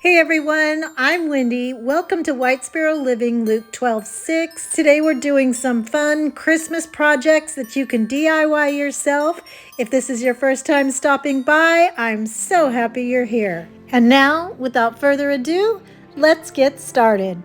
Hey everyone, I'm Wendy. Welcome to White Sparrow Living, Luke 12:6. Today we're doing some fun Christmas projects that you can DIY yourself. If this is your first time stopping by, I'm so happy you're here. And now, without further ado, let's get started.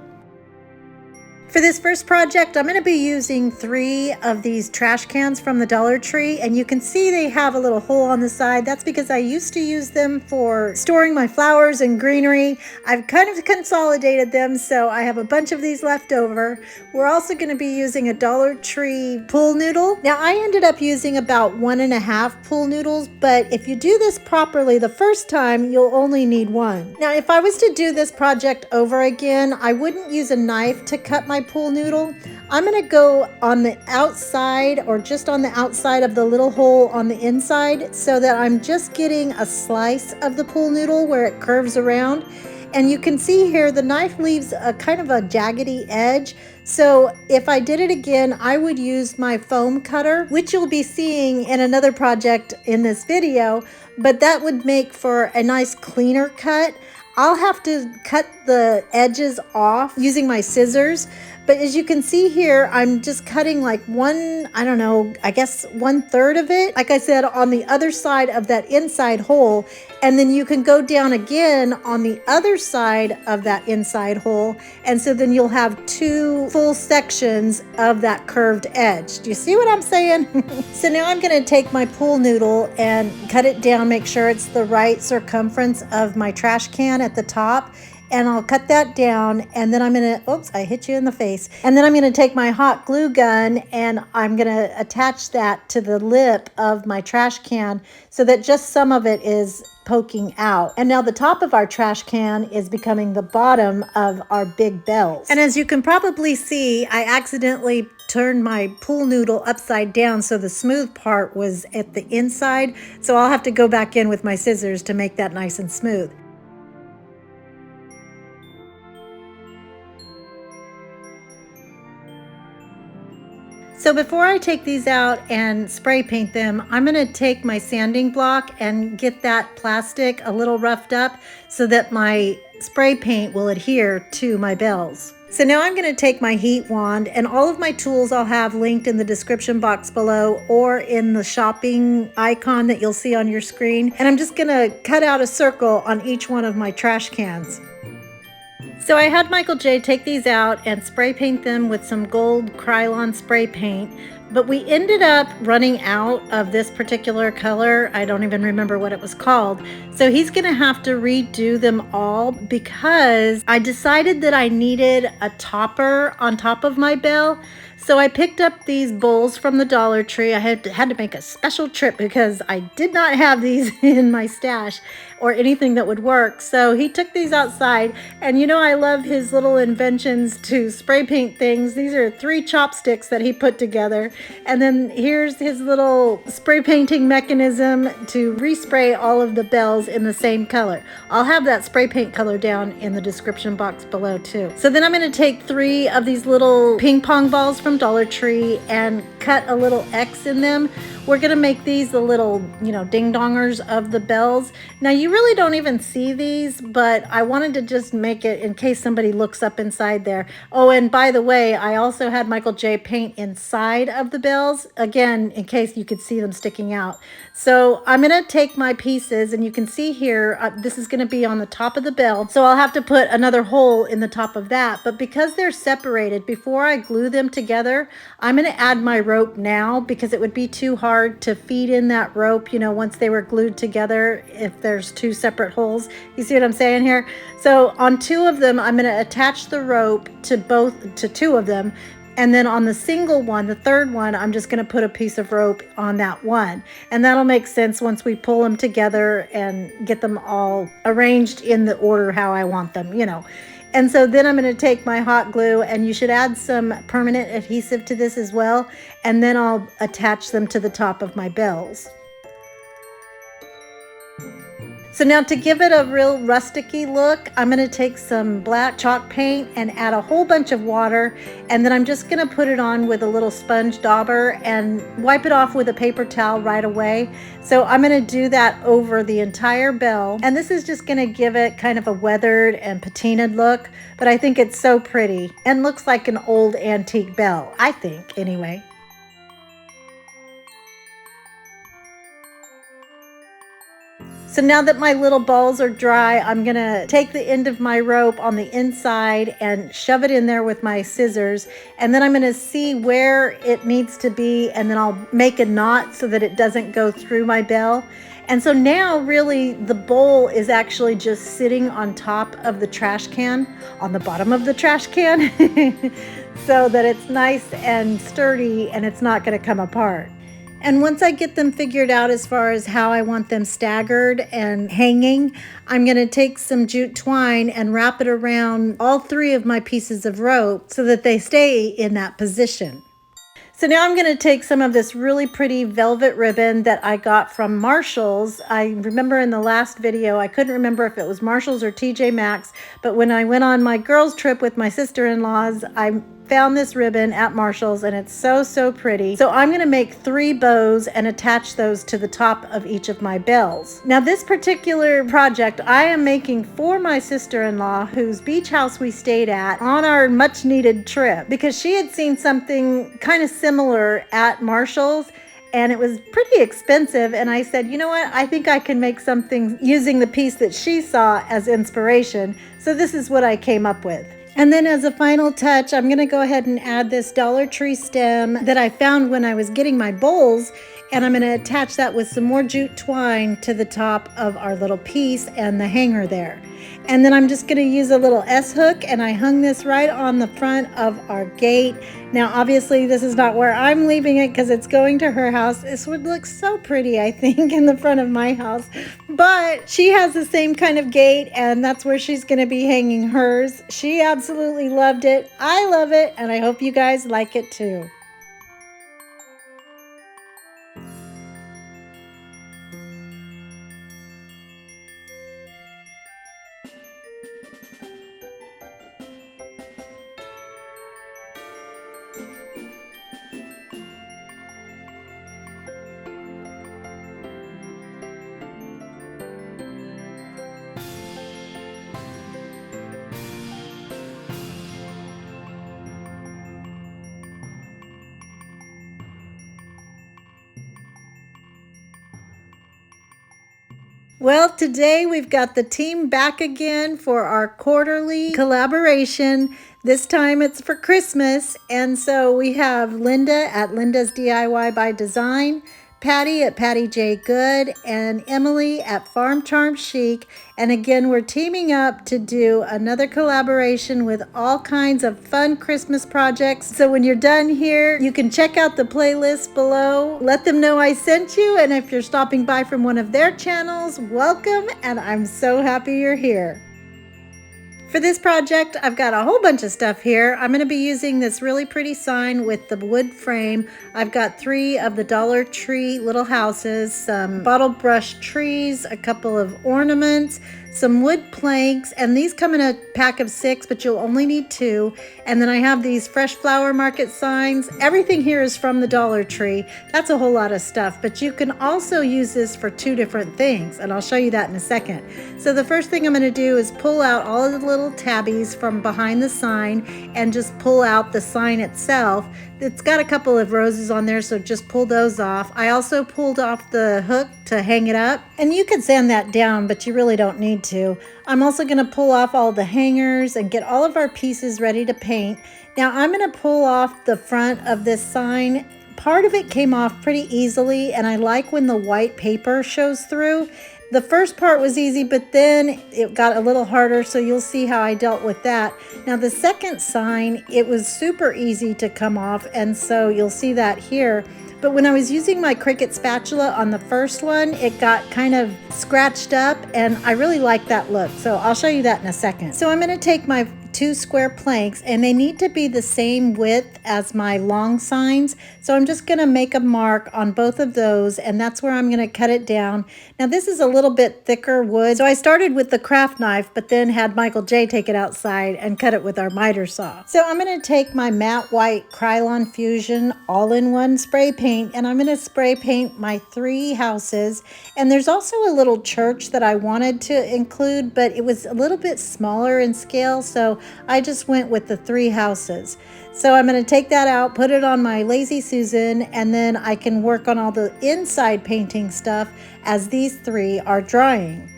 For this first project, I'm going to be using 3 of these trash cans from the Dollar Tree, and you can see they have a little hole on the side. That's because I used to use them for storing my flowers and greenery. I've kind of consolidated them, so I have a bunch of these left over. We're also going to be using a Dollar Tree pool noodle. Now, I ended up using about 1.5 pool noodles, but if you do this properly the first time, you'll only need 1. Now, if I was to do this project over again, I wouldn't use a knife to cut my pool noodle. I'm going to go on the outside or just on the outside of the little hole on the inside so that I'm just getting a slice of the pool noodle where it curves around. And you can see here the knife leaves a kind of a jaggedy edge. So if I did it again, I would use my foam cutter, which you'll be seeing in another project in this video, but that would make for a nice cleaner cut. I'll have to cut the edges off using my scissors. But as you can see here, I'm just cutting like I guess 1/3 of it, like I said, on the other side of that inside hole. And then you can go down again on the other side of that inside hole. And so then you'll have 2 full sections of that curved edge. Do you see what I'm saying? So now I'm going to take my pool noodle and cut it down, make sure it's the right circumference of my trash can at the top. And I'll cut that down, and then I'm going to, oops, I hit you in the face. And then I'm going to take my hot glue gun and I'm going to attach that to the lip of my trash can so that just some of it is poking out. And now the top of our trash can is becoming the bottom of our big bells. And as you can probably see, I accidentally turned my pool noodle upside down so the smooth part was at the inside. So I'll have to go back in with my scissors to make that nice and smooth. So before I take these out and spray paint them, I'm going to take my sanding block and get that plastic a little roughed up so that my spray paint will adhere to my bells. So now I'm going to take my heat wand, and all of my tools I'll have linked in the description box below or in the shopping icon that you'll see on your screen. And I'm just going to cut out a circle on each one of my trash cans. So I had Michael J take these out and spray paint them with some gold Krylon spray paint, but we ended up running out of this particular color. I don't even remember what it was called. So he's gonna have to redo them all because I decided that I needed a topper on top of my bell. So I picked up these bowls from the Dollar Tree. I had to make a special trip because I did not have these in my stash or anything that would work. So he took these outside, and you know I love his little inventions to spray paint things. These are 3 chopsticks that he put together, and then here's his little spray painting mechanism to respray all of the bells in the same color. I'll have that spray paint color down in the description box below too. So then I'm going to take 3 of these little ping pong balls from Dollar Tree and cut a little X in them. We're going to make these the little, ding dongers of the bells. Now you really don't even see these, but I wanted to just make it in case somebody looks up inside there. Oh, and by the way, I also had Michael J paint inside of the bells, again, in case you could see them sticking out. So I'm going to take my pieces, and you can see here, this is going to be on the top of the bell. So I'll have to put another hole in the top of that. But because they're separated, before I glue them together, I'm going to add my rope now because it would be too hard to feed in that rope, once they were glued together if there's 2 separate holes. You see what I'm saying here? So on 2 of them, I'm going to attach the rope to 2 of them. And then on the single one, the 3rd one, I'm just going to put a piece of rope on that one. And that'll make sense once we pull them together and get them all arranged in the order how I want them, And so then I'm going to take my hot glue, and you should add some permanent adhesive to this as well. And then I'll attach them to the top of my bells. So now to give it a real rusticy look, I'm going to take some black chalk paint and add a whole bunch of water, and then I'm just going to put it on with a little sponge dauber and wipe it off with a paper towel right away. So I'm going to do that over the entire bell, and this is just going to give it kind of a weathered and patinaed look, but I think it's so pretty and looks like an old antique bell, I think, anyway. So now that my little balls are dry, I'm gonna take the end of my rope on the inside and shove it in there with my scissors. And then I'm gonna see where it needs to be, and then I'll make a knot so that it doesn't go through my bell. And so now really the bowl is actually just sitting on top of the trash can, on the bottom of the trash can, so that it's nice and sturdy and it's not gonna come apart. And once I get them figured out as far as how I want them staggered and hanging, I'm going to take some jute twine and wrap it around all three of my pieces of rope so that they stay in that position. So now I'm going to take some of this really pretty velvet ribbon that I got from Marshall's. I remember in the last video, I couldn't remember if it was Marshall's or TJ Maxx, but when I went on my girls trip with my sister-in-laws, I found this ribbon at Marshall's, and it's so pretty. So I'm going to make 3 bows and attach those to the top of each of my bells. Now this particular project I am making for my sister-in-law, whose beach house we stayed at on our much needed trip, because she had seen something kind of similar at Marshall's and it was pretty expensive, and I said, you know what, I think I can make something using the piece that she saw as inspiration. So this is what I came up with. And then as a final touch, I'm going to go ahead and add this Dollar Tree stem that I found when I was getting my bowls, and I'm going to attach that with some more jute twine to the top of our little piece and the hanger there. And then I'm just going to use a little S-hook, and I hung this right on the front of our gate. Now obviously this is not where I'm leaving it because it's going to her house. This would look so pretty, I think, in the front of my house. But she has the same kind of gate, and that's where she's going to be hanging hers. She absolutely loved it. I love it, and I hope you guys like it too. Well, today we've got the team back again for our quarterly collaboration. This time it's for Christmas, and so we have Linda at Linda's DIY by Design, Patti at Patti J Good, and Emily at Farm Charm Chic. And again, we're teaming up to do another collaboration with all kinds of fun Christmas projects. So when you're done here, you can check out the playlist below. Let them know I sent you, and if you're stopping by from one of their channels, welcome, and I'm so happy you're here. For this project, I've got a whole bunch of stuff here. I'm going to be using this really pretty sign with the wood frame. I've got 3 of the Dollar Tree little houses, some bottle brush trees, a couple of ornaments, some wood planks, and these come in a pack of 6, but you'll only need 2. And then I have these fresh flower market signs. Everything here is from the Dollar Tree. That's a whole lot of stuff, but you can also use this for 2 different things, and I'll show you that in a second. So the first thing I'm going to do is pull out all of the little tabbies from behind the sign and just pull out the sign itself. It's got a couple of roses on there, so just pull those off. I also pulled off the hook to hang it up, and you could sand that down, but you really don't need to. I'm also going to pull off all the hangers and get all of our pieces ready to paint. Now I'm going to pull off the front of this sign. Part of it came off pretty easily, and I like when the white paper shows through. The first part was easy, but then it got a little harder, so you'll see how I dealt with that. Now the second sign, it was super easy to come off, and so you'll see that here. But when I was using my Cricut spatula on the first one, it got kind of scratched up, and I really like that look. So I'll show you that in a second. So I'm going to take my 2 square planks, and they need to be the same width as my long signs. So I'm just gonna make a mark on both of those, and that's where I'm gonna cut it down. Now this is a little bit thicker wood, so I started with the craft knife, but then had Michael J take it outside and cut it with our miter saw. So I'm gonna take my matte white Krylon Fusion all-in-one spray paint, and I'm gonna spray paint my 3 houses. And there's also a little church that I wanted to include, but it was a little bit smaller in scale, so I just went with the 3 houses. So I'm going to take that out, put it on my Lazy Susan, and then I can work on all the inside painting stuff as these 3 are drying.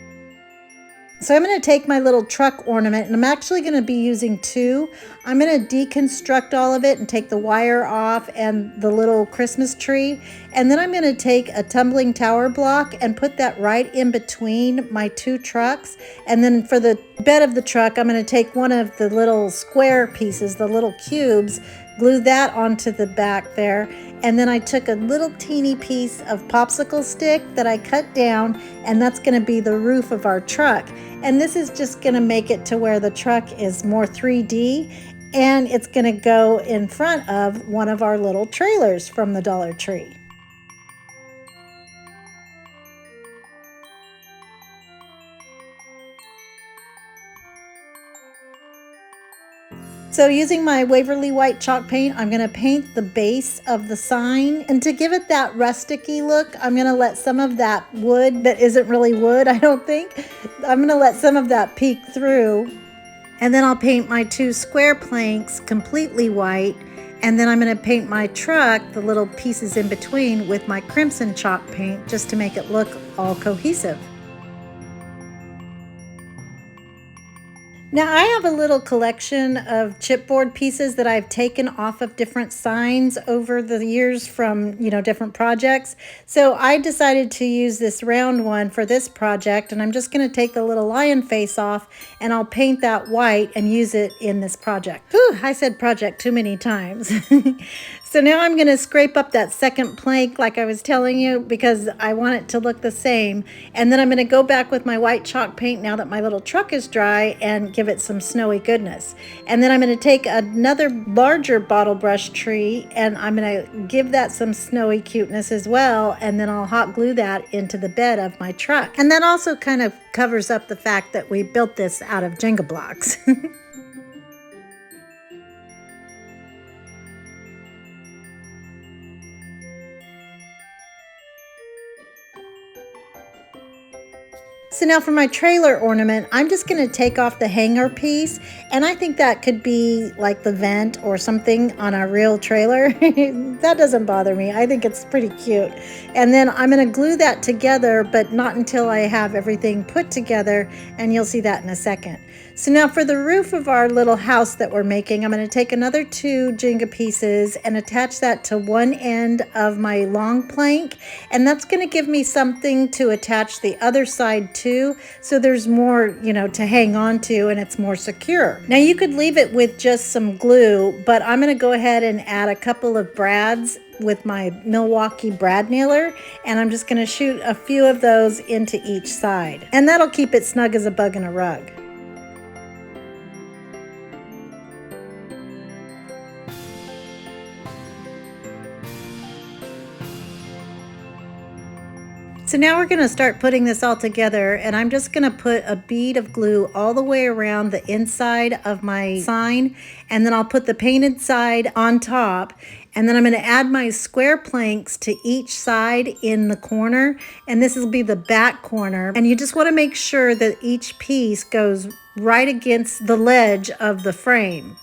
So I'm going to take my little truck ornament, and I'm actually going to be using 2. I'm going to deconstruct all of it and take the wire off and the little Christmas tree. And then I'm going to take a tumbling tower block and put that right in between my 2 trucks. And then for the bed of the truck, I'm going to take one of the little square pieces, the little cubes, glue that onto the back there. And then I took a little teeny piece of popsicle stick that I cut down, and that's going to be the roof of our truck. And this is just going to make it to where the truck is more 3D, and it's going to go in front of one of our little trailers from the Dollar Tree. So using my Waverly White chalk paint, I'm going to paint the base of the sign. And to give it that rustic-y look, I'm going to let some of that wood that isn't really wood, I don't think. I'm going to let some of that peek through. And then I'll paint my 2 square planks completely white. And then I'm going to paint my truck, the little pieces in between, with my crimson chalk paint just to make it look all cohesive. Now I have a little collection of chipboard pieces that I've taken off of different signs over the years from, different projects. So I decided to use this round one for this project, and I'm just going to take the little lion face off and I'll paint that white and use it in this project. Whew, I said project too many times. So now I'm going to scrape up that second plank like I was telling you because I want it to look the same. And then I'm going to go back with my white chalk paint now that my little truck is dry and give it some snowy goodness. And then I'm going to take another larger bottle brush tree and I'm going to give that some snowy cuteness as well. And then I'll hot glue that into the bed of my truck. And that also kind of covers up the fact that we built this out of Jenga blocks. So now for my trailer ornament, I'm just going to take off the hanger piece, and I think that could be like the vent or something on a real trailer. That doesn't bother me. I think it's pretty cute. And then I'm going to glue that together, but not until I have everything put together, and you'll see that in a second. So now for the roof of our little house that we're making, I'm going to take another 2 Jenga pieces and attach that to one end of my long plank, and that's going to give me something to attach the other side to, so there's more, to hang on to and it's more secure. Now you could leave it with just some glue, but I'm going to go ahead and add a couple of brads with my Milwaukee brad nailer, and I'm just going to shoot a few of those into each side, and that'll keep it snug as a bug in a rug. So now we're going to start putting this all together, and I'm just going to put a bead of glue all the way around the inside of my sign, and then I'll put the painted side on top, and then I'm going to add my square planks to each side in the corner, and this will be the back corner. And you just want to make sure that each piece goes right against the ledge of the frame.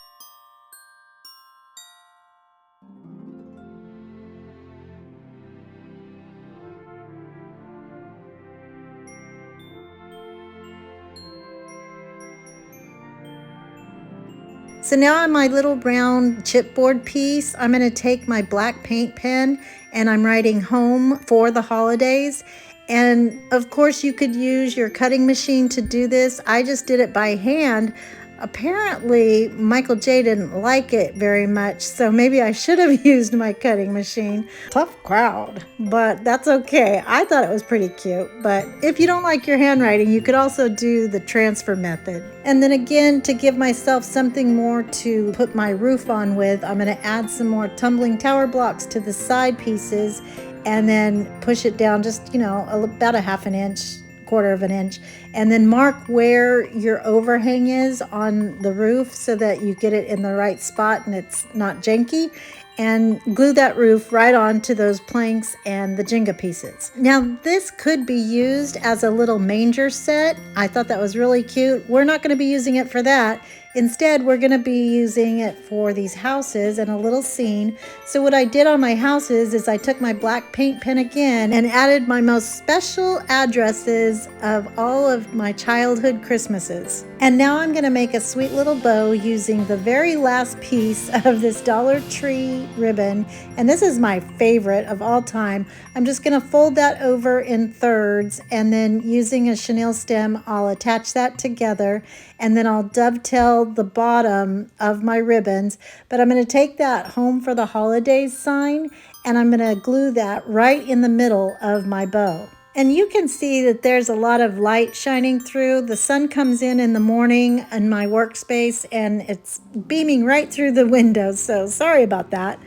So now on my little round chipboard piece, I'm going to take my black paint pen and I'm writing home for the holidays. And of course you could use your cutting machine to do this. I just did it by hand, Apparently, Michael J didn't like it very much, so maybe I should have used my cutting machine. Tough crowd, but that's okay. I thought it was pretty cute, but if you don't like your handwriting, you could also do the transfer method. And then again, to give myself something more to put my roof on with, I'm going to add some more tumbling tower blocks to the side pieces and then push it down just, about a half an inch, quarter of an inch, and then mark where your overhang is on the roof so that you get it in the right spot and it's not janky, and glue that roof right onto those planks and the Jenga pieces. Now this could be used as a little manger set. I thought that was really cute. We're not going to be using it for that. Instead, we're going to be using it for these houses and a little scene. So what I did on my houses is I took my black paint pen again and added my most special addresses of all of my childhood Christmases. And now I'm going to make a sweet little bow using the very last piece of this Dollar Tree ribbon. And this is my favorite of all time. I'm just going to fold that over in thirds, and then using a chenille stem, I'll attach that together, and then I'll dovetail the bottom of my ribbons. But I'm going to take that home for the holidays sign, and I'm going to glue that right in the middle of my bow. And you can see that there's a lot of light shining through. The sun comes in the morning in my workspace, and it's beaming right through the windows, so sorry about that.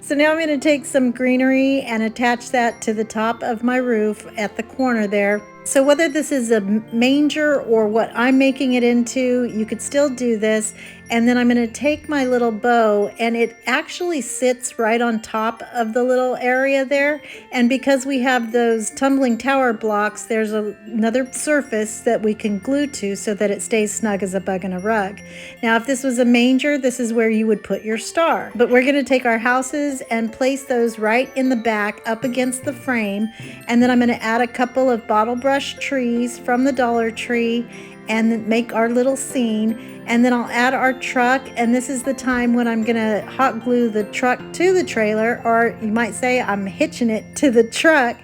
So now I'm going to take some greenery and attach that to the top of my roof at the corner there. So whether this is a manger or what I'm making it into, you could still do this. And then I'm going to take my little bow, and it actually sits right on top of the little area there. And because we have those tumbling tower blocks, there's another surface that we can glue to so that it stays snug as a bug in a rug. Now, if this was a manger, this is where you would put your star. But we're going to take our houses and place those right in the back up against the frame. And then I'm going to add a couple of bottle brush trees from the Dollar Tree and make our little scene. And then I'll add our truck, and this is the time when I'm gonna hot glue the truck to the trailer, or you might say I'm hitching it to the truck.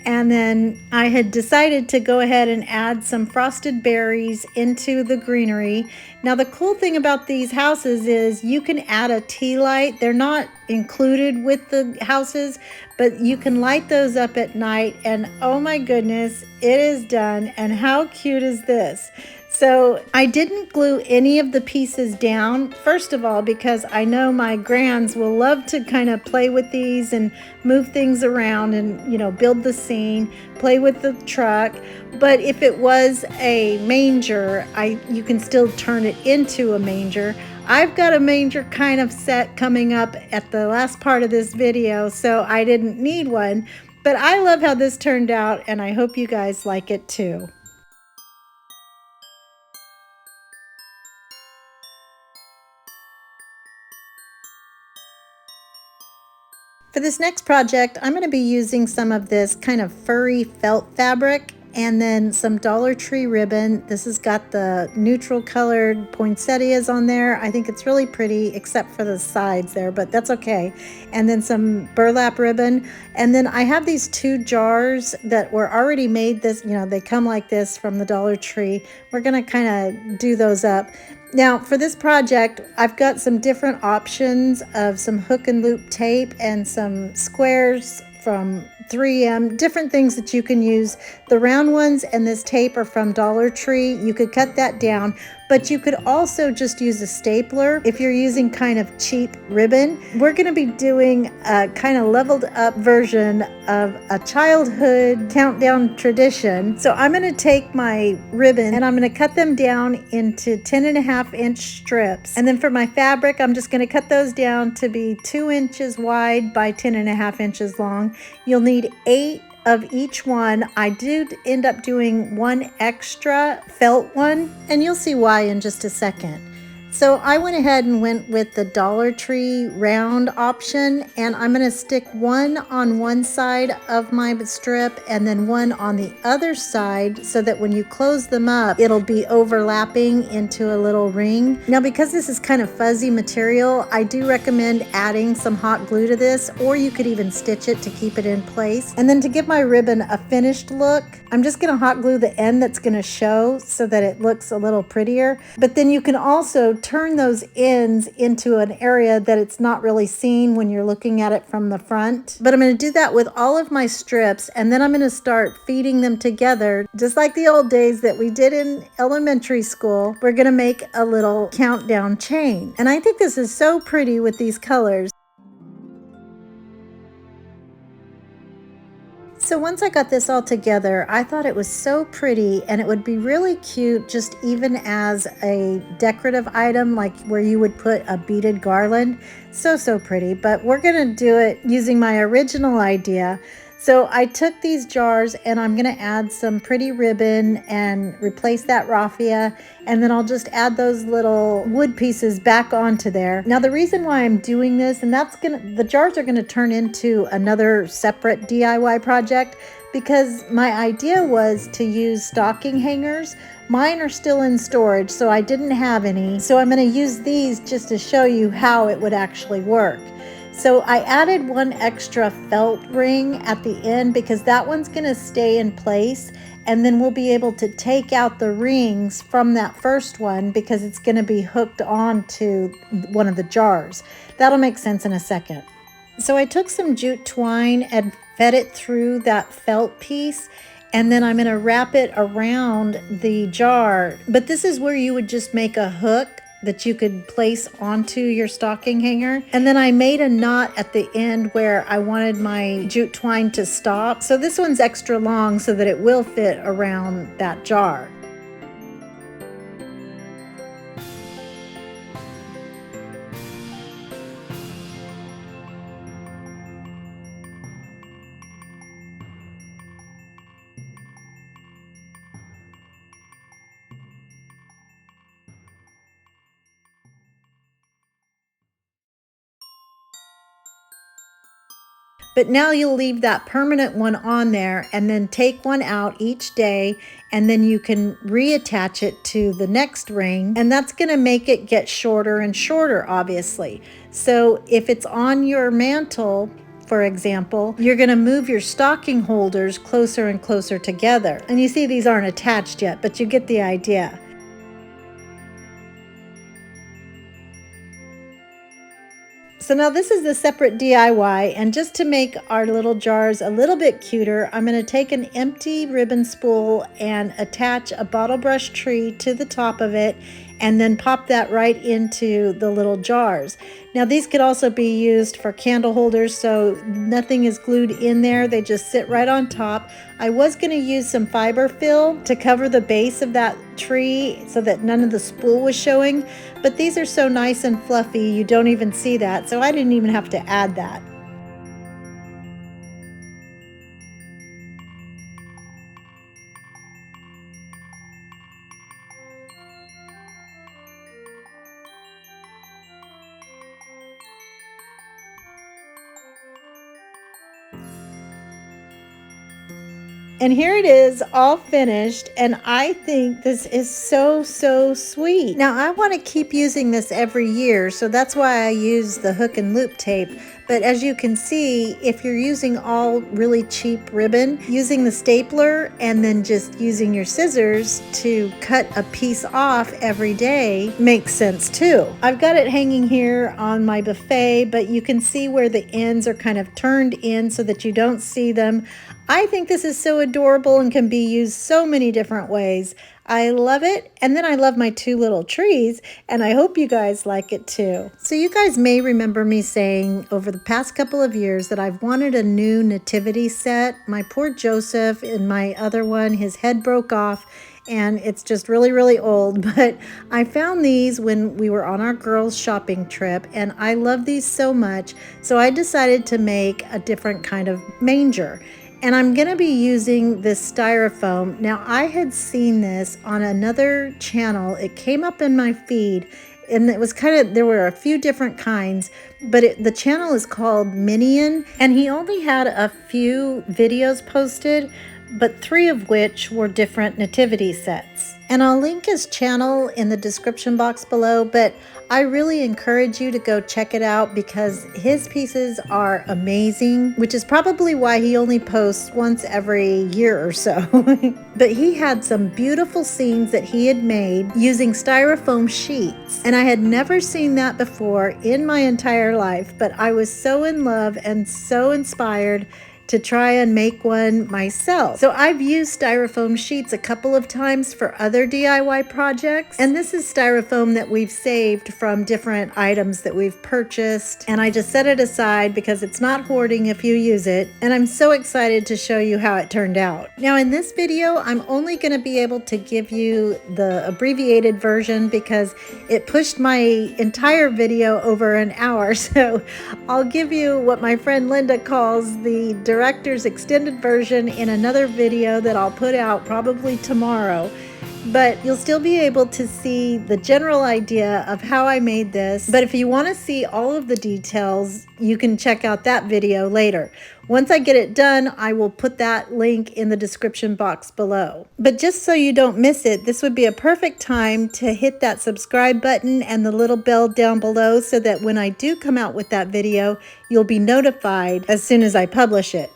And then I had decided to go ahead and add some frosted berries into the greenery. Now the cool thing about these houses is you can add a tea light. They're not included with the houses, but you can light those up at night, and oh my goodness, it is done. And how cute is this? So I didn't glue any of the pieces down, first of all, because I know my grands will love to kind of play with these and move things around and, build the scene, play with the truck. But if it was a manger, you can still turn it into a manger. I've got a manger kind of set coming up at the last part of this video, so I didn't need one. But I love how this turned out, and I hope you guys like it too. For this next project, I'm going to be using some of this kind of furry felt fabric and then some Dollar Tree ribbon. This has got the neutral colored poinsettias on there. I think it's really pretty, except for the sides there, but that's okay. And then some burlap ribbon. And then I have these 2 jars that were already made this, they come like this from the Dollar Tree. We're going to kind of do those up. Now for this project, I've got some different options of some hook and loop tape and some squares from 3M, different things that you can use. The round ones and this tape are from Dollar Tree. You could cut that down, but you could also just use a stapler if you're using kind of cheap ribbon. We're going to be doing a kind of leveled up version of a childhood countdown tradition. So I'm going to take my ribbon and I'm going to cut them down into 10.5-inch strips. And then for my fabric, I'm just going to cut those down to be 2 inches wide by 10.5 inches long. You'll need 8 of each one. I did end up doing 1 extra felt one, and you'll see why in just a second. So I went ahead and went with the Dollar Tree round option, and I'm going to stick one on one side of my strip and then one on the other side so that when you close them up, it'll be overlapping into a little ring. Now, because this is kind of fuzzy material, I do recommend adding some hot glue to this, or you could even stitch it to keep it in place. And then to give my ribbon a finished look, I'm just going to hot glue the end that's going to show so that it looks a little prettier. But then you can also turn those ends into an area that it's not really seen when you're looking at it from the front. But I'm going to do that with all of my strips, and then I'm going to start feeding them together just like the old days that we did in elementary school. We're going to make a little countdown chain, and I think this is so pretty with these colors. So once I got this all together, I thought it was so pretty, and it would be really cute just even as a decorative item, like where you would put a beaded garland. So pretty, but we're gonna do it using my original idea. So I took these jars and I'm gonna add some pretty ribbon and replace that raffia, and then I'll just add those little wood pieces back onto there. Now the reason why I'm doing this, and the jars are gonna turn into another separate DIY project, because my idea was to use stocking hangers. Mine are still in storage, so I didn't have any. So I'm gonna use these just to show you how it would actually work. So I added one extra felt ring at the end because that one's gonna stay in place, and then we'll be able to take out the rings from that first one because it's gonna be hooked onto one of the jars. That'll make sense in a second. So I took some jute twine and fed it through that felt piece, and then I'm gonna wrap it around the jar. But this is where you would just make a hook that you could place onto your stocking hanger. And then I made a knot at the end where I wanted my jute twine to stop. So this one's extra long so that it will fit around that jar. But now you'll leave that permanent one on there and then take one out each day, and then you can reattach it to the next ring, and that's going to make it get shorter and shorter, obviously. So if it's on your mantle, for example, you're going to move your stocking holders closer and closer together. And you see these aren't attached yet, but you get the idea. So now this is the separate DIY, and just to make our little jars a little bit cuter, I'm going to take an empty ribbon spool and attach a bottle brush tree to the top of it, and then pop that right into the little jars. Now these could also be used for candle holders, so nothing is glued in there, they just sit right on top. I was going to use some fiber fill to cover the base of that tree so that none of the spool was showing, but these are so nice and fluffy you don't even see that, so I didn't even have to add that. And here it is all finished, and I think this is so sweet. Now I want to keep using this every year, so that's why I use the hook and loop tape. But as you can see, if you're using all really cheap ribbon, using the stapler and then just using your scissors to cut a piece off every day makes sense too. I've got it hanging here on my buffet, but you can see where the ends are kind of turned in so that you don't see them. I think this is so adorable and can be used so many different ways. I love it. And then I love my two little trees, and I hope you guys like it too. So you guys may remember me saying over the past couple of years that I've wanted a new nativity set. My poor Joseph and my other one, his head broke off, and it's just really old, but I found these when we were on our girls shopping trip, and I love these so much, so I decided to make a different kind of manger. And I'm going to be using this styrofoam. Now, I had seen this on another channel. It came up in my feed, and it was there were a few different kinds, but the channel is called Minion, and he only had a few videos posted, but 3 of which were different nativity sets. And I'll link his channel in the description box below, but I really encourage you to go check it out because his pieces are amazing, which is probably why he only posts once every year or so. But he had some beautiful scenes that he had made using styrofoam sheets. And I had never seen that before in my entire life, but I was so in love and so inspired to try and make one myself. So I've used styrofoam sheets a couple of times for other DIY projects, and this is styrofoam that we've saved from different items that we've purchased, and I just set it aside because it's not hoarding if you use it, and I'm so excited to show you how it turned out. Now in this video, I'm only going to be able to give you the abbreviated version because it pushed my entire video over an hour, so I'll give you what my friend Linda calls the director's extended version in another video that I'll put out probably tomorrow. But you'll still be able to see the general idea of how I made this. But if you want to see all of the details, you can check out that video later. Once I get it done, I will put that link in the description box below. But just so you don't miss it, this would be a perfect time to hit that subscribe button and the little bell down below so that when I do come out with that video, you'll be notified as soon as I publish it.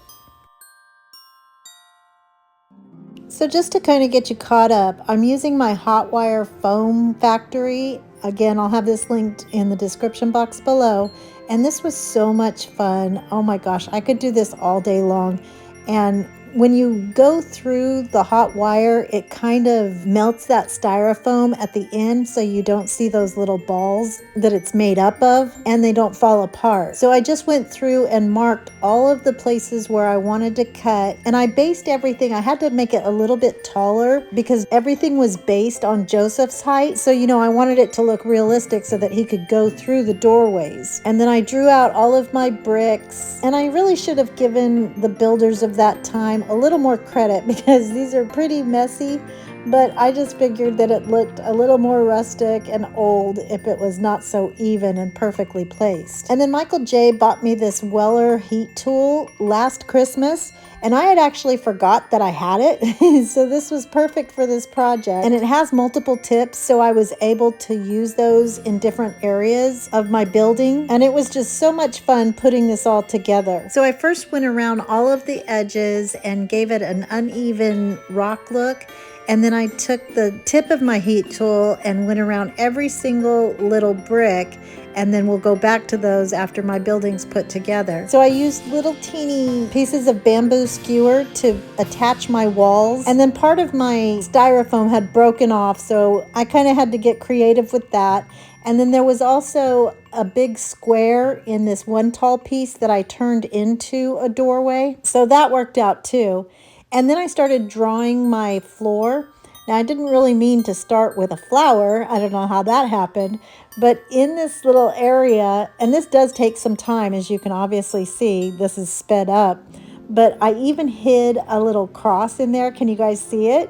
So just to kind of get you caught up, I'm using my hot wire foam factory. Again, I'll have this linked in the description box below. And this was so much fun. Oh my gosh, I could do this all day long. And when you go through the hot wire, it kind of melts that styrofoam at the end so you don't see those little balls that it's made up of and they don't fall apart. So I just went through and marked all of the places where I wanted to cut, and I based everything. I had to make it a little bit taller because everything was based on Joseph's height. So, you know, I wanted it to look realistic so that he could go through the doorways. And then I drew out all of my bricks, and I really should have given the builders of that time a little more credit because these are pretty messy, but I just figured that it looked a little more rustic and old if it was not so even and perfectly placed. And then Michael J bought me this Weller heat tool last Christmas, and I had actually forgot that I had it. So this was perfect for this project, and it has multiple tips, so I was able to use those in different areas of my building, and it was just so much fun putting this all together. So I first went around all of the edges and gave it an uneven rock look. And then I took the tip of my heat tool and went around every single little brick, and then we'll go back to those after my building's put together. So I used little teeny pieces of bamboo skewer to attach my walls, and then part of my styrofoam had broken off, so I kind of had to get creative with that. And then there was also a big square in this one tall piece that I turned into a doorway, so that worked out too. And then I started drawing my floor. Now, I didn't really mean to start with a flower. I don't know how that happened. But in this little area, and this does take some time, as you can obviously see, this is sped up. But I even hid a little cross in there. Can you guys see it?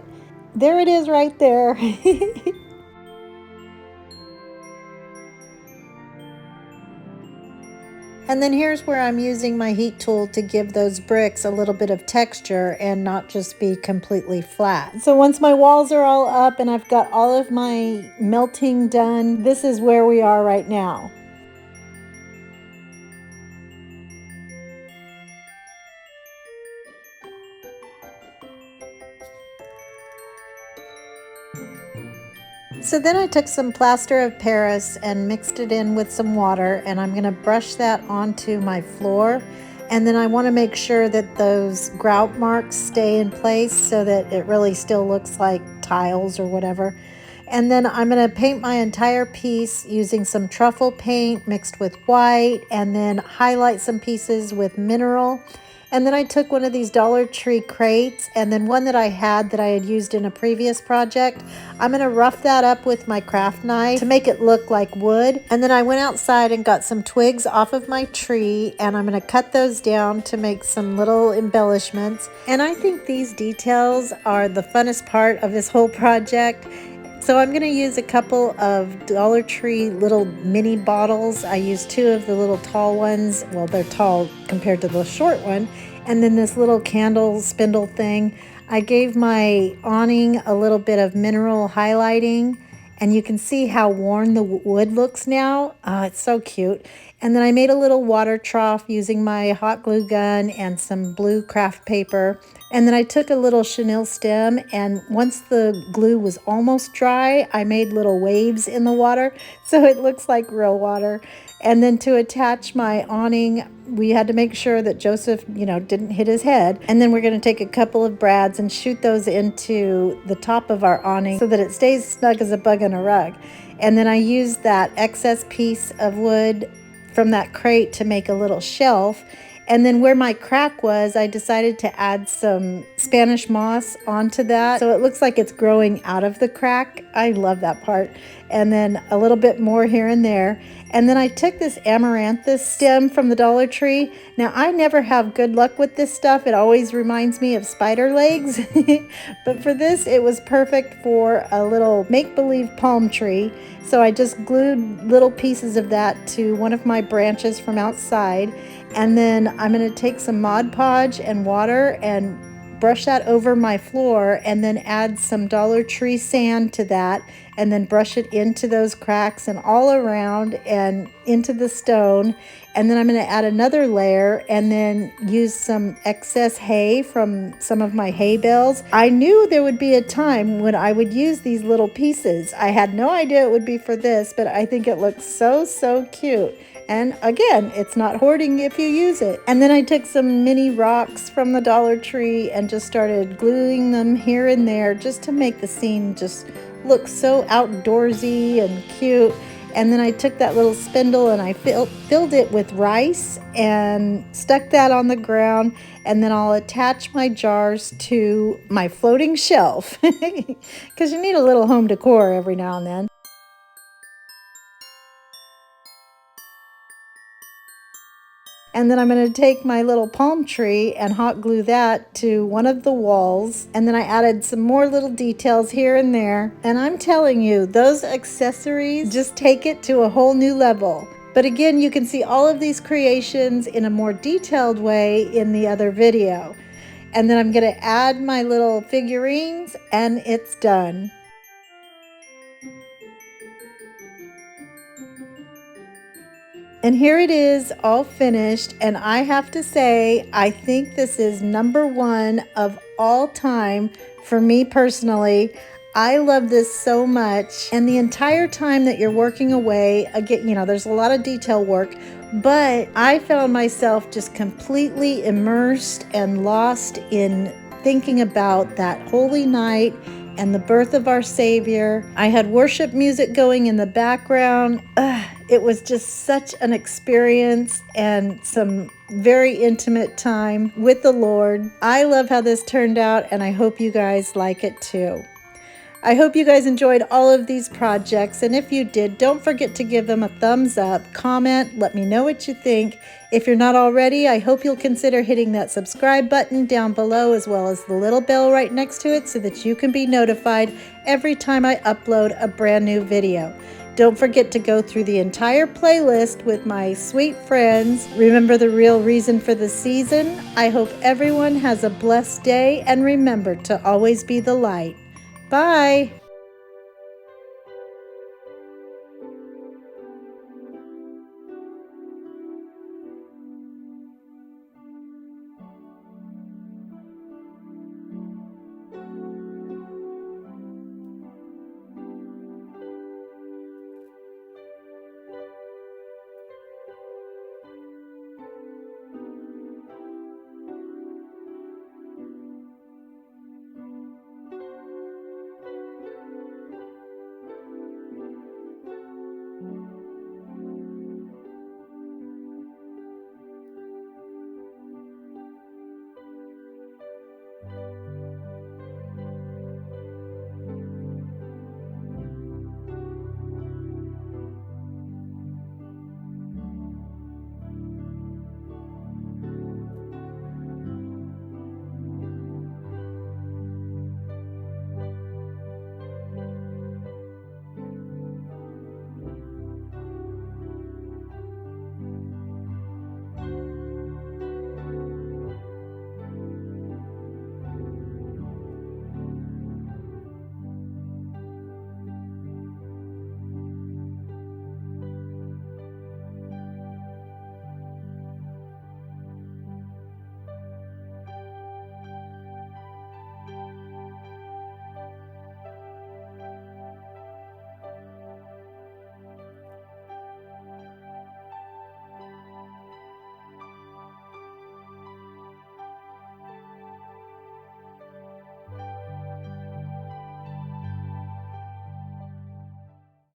There it is right there. And then here's where I'm using my heat tool to give those bricks a little bit of texture and not just be completely flat. So once my walls are all up and I've got all of my melting done, this is where we are right now. So then I took some plaster of Paris and mixed it in with some water, and I'm going to brush that onto my floor. And then I want to make sure that those grout marks stay in place so that it really still looks like tiles or whatever. And then I'm going to paint my entire piece using some truffle paint mixed with white, and then highlight some pieces with mineral. And then I took one of these Dollar Tree crates and then one that I had used in a previous project. I'm going to rough that up with my craft knife to make it look like wood. And then I went outside and got some twigs off of my tree, and I'm going to cut those down to make some little embellishments. And I think these details are the funnest part of this whole project. So I'm going to use a couple of Dollar Tree little mini bottles. I used 2 of the little tall ones. Well, they're tall compared to the short one. And then this little candle spindle thing. I gave my awning a little bit of mineral highlighting, and you can see how worn the wood looks now. Oh, it's so cute. And then I made a little water trough using my hot glue gun and some blue craft paper. And then I took a little chenille stem, and once the glue was almost dry, I made little waves in the water so it looks like real water. And then to attach my awning, we had to make sure that Joseph, didn't hit his head. And then we're going to take a couple of brads and shoot those into the top of our awning so that it stays snug as a bug in a rug. And then I used that excess piece of wood from that crate to make a little shelf. And then where my crack was, I decided to add some Spanish moss onto that, so it looks like it's growing out of the crack. I love that part. And then a little bit more here and there. And then I took this amaranthus stem from the Dollar Tree. Now, I never have good luck with this stuff. It always reminds me of spider legs. But for this, it was perfect for a little make-believe palm tree. So I just glued little pieces of that to one of my branches from outside. And then I'm going to take some Mod Podge and water and brush that over my floor, and then add some Dollar Tree sand to that, and then brush it into those cracks and all around and into the stone. And then I'm going to add another layer and then use some excess hay from some of my hay bales. I knew there would be a time when I would use these little pieces. I had no idea it would be for this, but I think it looks so cute. And again, it's not hoarding if you use it. And then I took some mini rocks from the Dollar Tree and just started gluing them here and there just to make the scene just look so outdoorsy and cute. And then I took that little spindle and I filled it with rice and stuck that on the ground. And then I'll attach my jars to my floating shelf because you need a little home decor every now and then. And then I'm going to take my little palm tree and hot glue that to one of the walls. And then I added some more little details here and there. And I'm telling you, those accessories just take it to a whole new level. But again, you can see all of these creations in a more detailed way in the other video. And then I'm going to add my little figurines, and it's done. And here it is, all finished, and I have to say, I think this is #1 of all time for me personally. I love this so much, and the entire time that you're working away, again, there's a lot of detail work, but I found myself just completely immersed and lost in thinking about that holy night and the birth of our Savior. I had worship music going in the background. It was just such an experience and some very intimate time with the Lord. I love how this turned out, and I hope you guys like it too. I hope you guys enjoyed all of these projects, and if you did, don't forget to give them a thumbs up, comment, let me know what you think. If you're not already, I hope you'll consider hitting that subscribe button down below, as well as the little bell right next to it, so that you can be notified every time I upload a brand new video. Don't forget to go through the entire playlist with my sweet friends. Remember the real reason for the season. I hope everyone has a blessed day, and remember to always be the light. Bye.